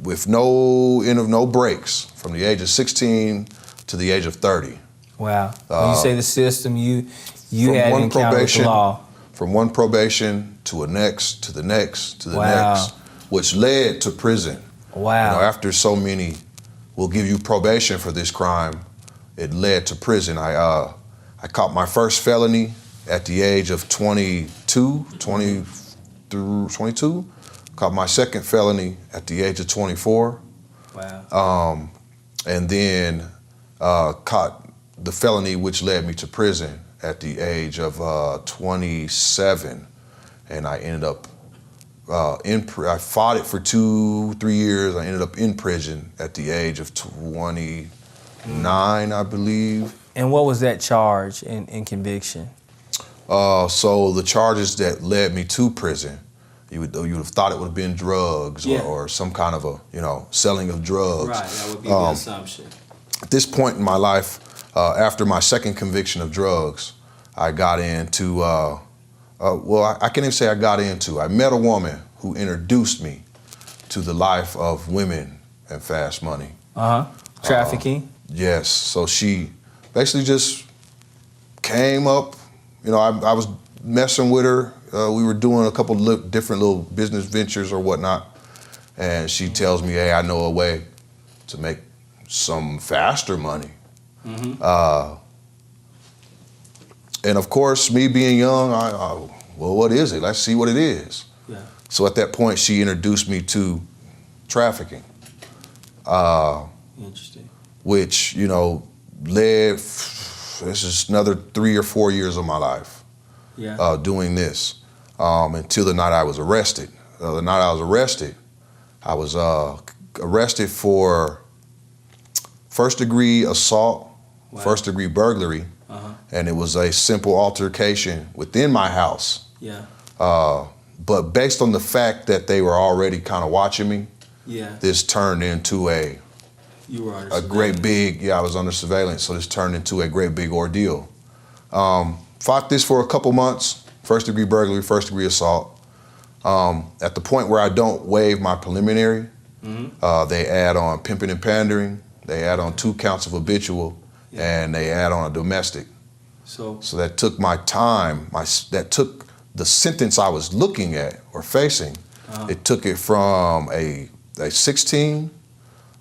with no breaks, from the age of 16 to the age of 30. Wow. When you say the system, you had an encounter with the law. From one probation to the next, to the next, which led to prison. Wow. After so many will give you probation for this crime, it led to prison. I caught my first felony at the age of 20 through 22. Caught my second felony at the age of 24. Wow. And then caught the felony which led me to prison at the age of 27, and I ended up I fought it for 2-3 years. I ended up in prison at the age of 29, I believe. And what was that charge and conviction? So the charges that led me to prison, you would have thought it would have been drugs or some kind of a, selling of drugs. Right, that would be the assumption. At this point in my life, after my second conviction of drugs, I got into, I can't even say I got into, I met a woman who introduced me to the life of women and fast money. Trafficking? Yes, so she basically just came up, I was messing with her. We were doing a couple different little business ventures or whatnot. And she tells me, hey, I know a way to make some faster money. And of course, me being young, well, what is it? Let's see what it is. Yeah. So at that point, she introduced me to trafficking. Interesting. Which, led, this is another 3 or 4 years of my life doing this until the night I was arrested. The night I was arrested, I was arrested for first-degree assault, first-degree burglary, and it was a simple altercation within my house. Yeah. But based on the fact that they were already kind of watching me, this turned into a great big, I was under surveillance, so this turned into a great big ordeal. Fought this for a couple months, first-degree burglary, first-degree assault. At the point where I don't waive my preliminary, they add on pimping and pandering, they add on 2 counts of habitual, and they add on a domestic. So that took my time, that took the sentence I was looking at or facing, it took it from a 16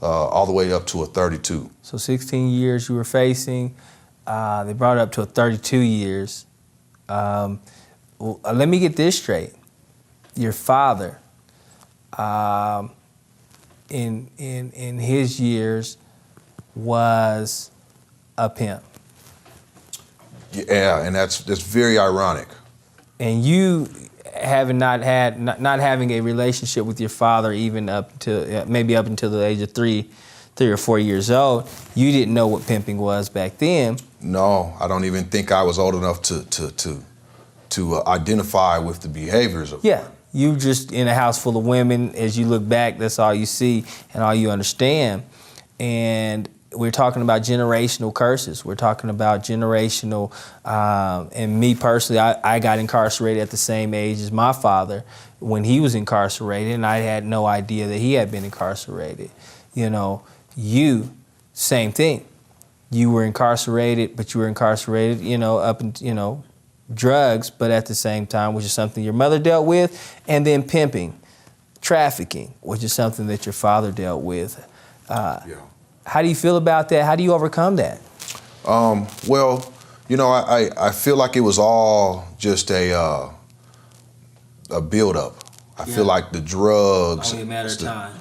all the way up to a 32. So 16 years you were facing, they brought it up to a 32 years. Let me get this straight. Your father, in his years, was a pimp. Yeah, and that's very ironic. And you not having a relationship with your father even up to maybe up until the age of 3 or 4 years old, you didn't know what pimping was back then. No, I don't even think I was old enough to identify with the behaviors of. Yeah, you just in a house full of women. As you look back, that's all you see and all you understand. And we're talking about generational curses. We're talking about generational, and me personally, I got incarcerated at the same age as my father when he was incarcerated, and I had no idea that he had been incarcerated. You, same thing. You were incarcerated, but you were incarcerated, up in, drugs, but at the same time, which is something your mother dealt with, and then pimping, trafficking, which is something that your father dealt with. How do you feel about that? How do you overcome that? Well, I feel like it was all just a build-up. I feel like the drugs. Only a matter of time.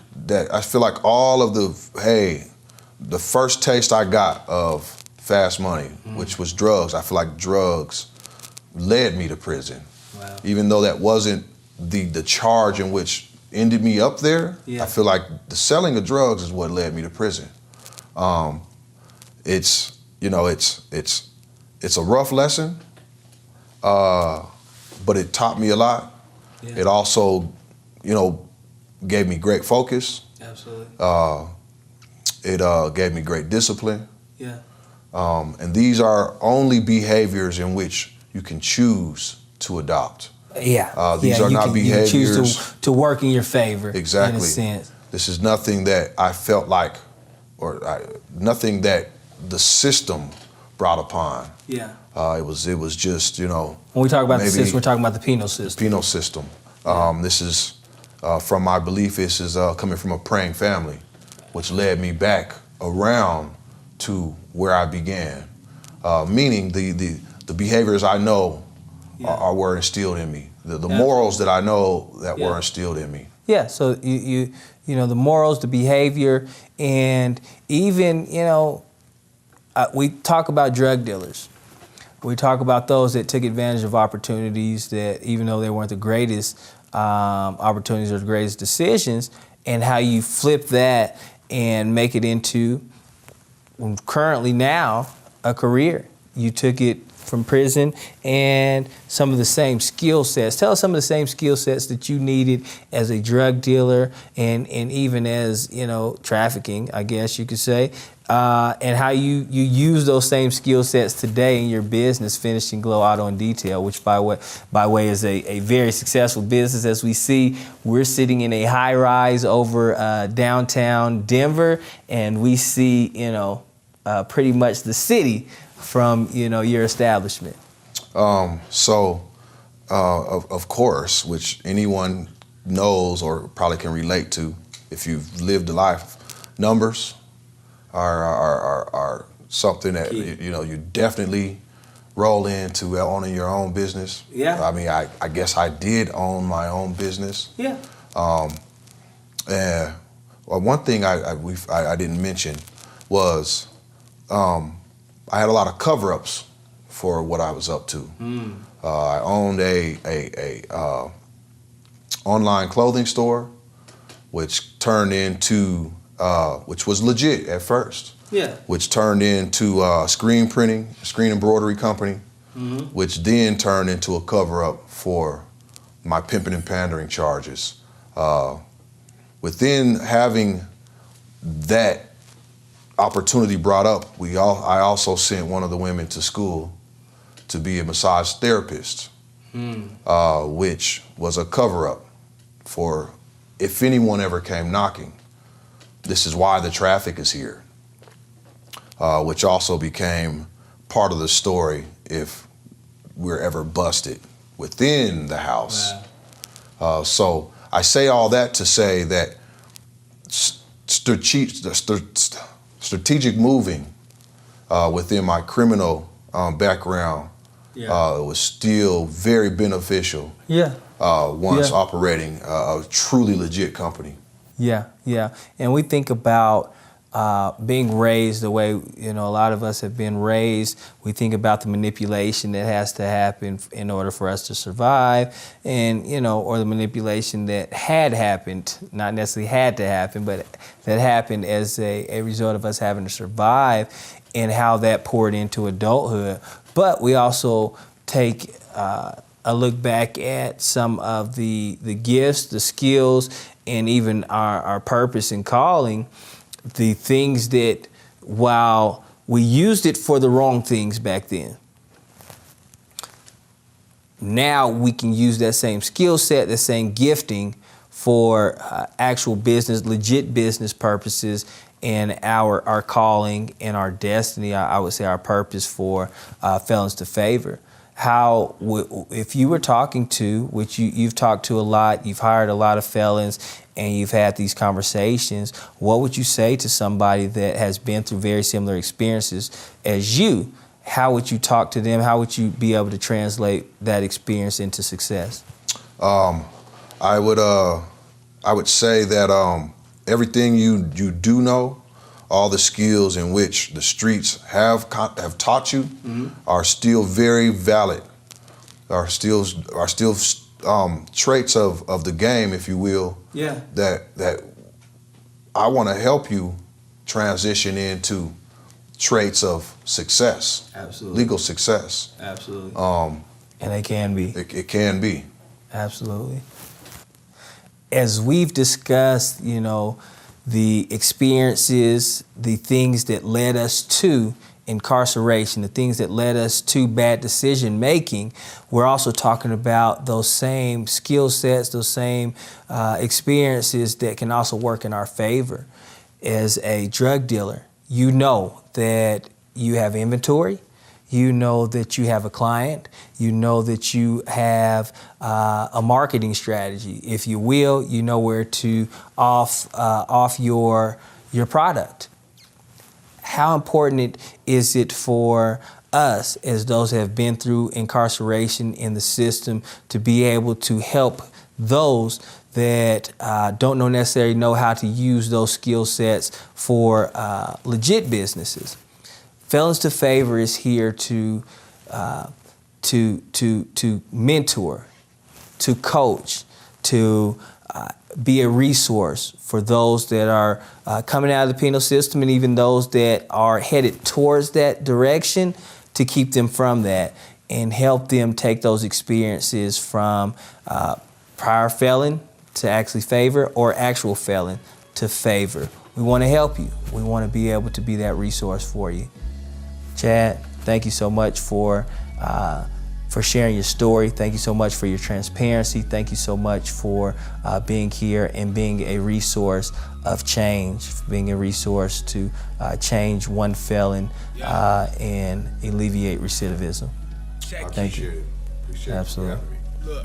I feel like all of the first taste I got of fast money, which was drugs, I feel like drugs led me to prison. Wow. Even though that wasn't the charge in which ended me up there, I feel like the selling of drugs is what led me to prison. It's a rough lesson, but it taught me a lot. It also, gave me great focus. Absolutely. It gave me great discipline. Yeah. And these are only behaviors in which you can choose to adopt. Yeah. These are not behaviors. You can choose to work in your favor. Exactly. In a sense. This is nothing that I felt like, nothing that the system brought upon. Yeah. It was just, When we talk about the system, we're talking about the penal system. The penal system. This is, from my belief, this is coming from a praying family, which led me back around to where I began. Meaning the behaviors I know were instilled in me. The morals that I know that were instilled in me. Yeah, so you the morals, the behavior, and even, we talk about drug dealers. We talk about those that took advantage of opportunities that, even though they weren't the greatest opportunities or the greatest decisions, and how you flip that and make it into, currently now, a career. You took it from prison and some of the same skill sets. Tell us some of the same skill sets that you needed as a drug dealer and even as, trafficking, I guess you could say, and how you use those same skill sets today in your business, Finishing Glow Auto and Detail, which by way is a very successful business. As we see, we're sitting in a high rise over downtown Denver, and we see, pretty much the city from, your establishment. Of course, which anyone knows or probably can relate to if you've lived a life, numbers are something that, you definitely roll into owning your own business. Yeah. I mean, I guess I did own my own business. Yeah. And one thing I didn't mention was I had a lot of cover-ups for what I was up to. I owned a online clothing store, which turned into, which was legit at first. Yeah. Which turned into screen printing, screen embroidery company, which then turned into a cover-up for my pimping and pandering charges. Within having that opportunity brought up, I also sent one of the women to school to be a massage therapist, which was a cover-up for if anyone ever came knocking, this is why the traffic is here, which also became part of the story if we're ever busted within the house. Wow. So I say all that to say that strategic moving within my criminal background was still very beneficial. Yeah. Once operating a truly legit company. Yeah, yeah. And we think about being raised the way, a lot of us have been raised. We think about the manipulation that has to happen in order for us to survive, and, or the manipulation that had happened, not necessarily had to happen, but that happened as a result of us having to survive, and how that poured into adulthood. But we also take a look back at some of the gifts, the skills, and even our purpose and calling, the things that, while we used it for the wrong things back then, now we can use that same skill set, that same gifting for actual business, legit business purposes, and our calling and our destiny, I would say our purpose for Felons to Favor. How, if you were talking to, which you've talked to a lot, you've hired a lot of felons, and you've had these conversations, what would you say to somebody that has been through very similar experiences as you? How would you talk to them? How would you be able to translate that experience into success? I would say that everything you do know, all the skills in which the streets have taught you, are still very valid, are still traits of the game, if you will. Yeah. That I want to help you transition into traits of success. Absolutely. Legal success. Absolutely. And they can be. It can be. Absolutely. As we've discussed, the experiences, the things that led us to incarceration, the things that led us to bad decision making, we're also talking about those same skill sets, those same experiences that can also work in our favor. As a drug dealer, you know that you have inventory, you know that you have a client, you know that you have a marketing strategy. If you will, you know where to off your product. How important is it for us, as those that have been through incarceration in the system, to be able to help those that don't necessarily know how to use those skill sets for legit businesses? Felons to Favor is here to to mentor, to coach, to be a resource for those that are coming out of the penal system, and even those that are headed towards that direction, to keep them from that and help them take those experiences from prior felon to actually favor, or actual felon to favor. We want to help you. We want to be able to be that resource for you. Chad, thank you so much for sharing your story. Thank you so much for your transparency. Thank you so much for being here and being a resource of change, being a resource to change one felon and alleviate recidivism. Thank you. Appreciate Absolutely.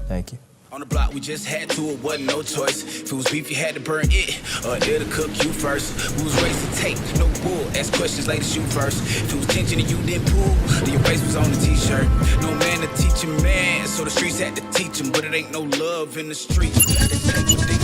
Thank you. On the block, we just had to, it wasn't no choice. If it was beef, you had to burn it, or it'll cook you first. We was raised to take, no bull, ask questions, later shoot first. If it was tension and you didn't pull, then your face was on the t-shirt. No man to teach a man, so the streets had to teach him, but it ain't no love in the streets. They take what they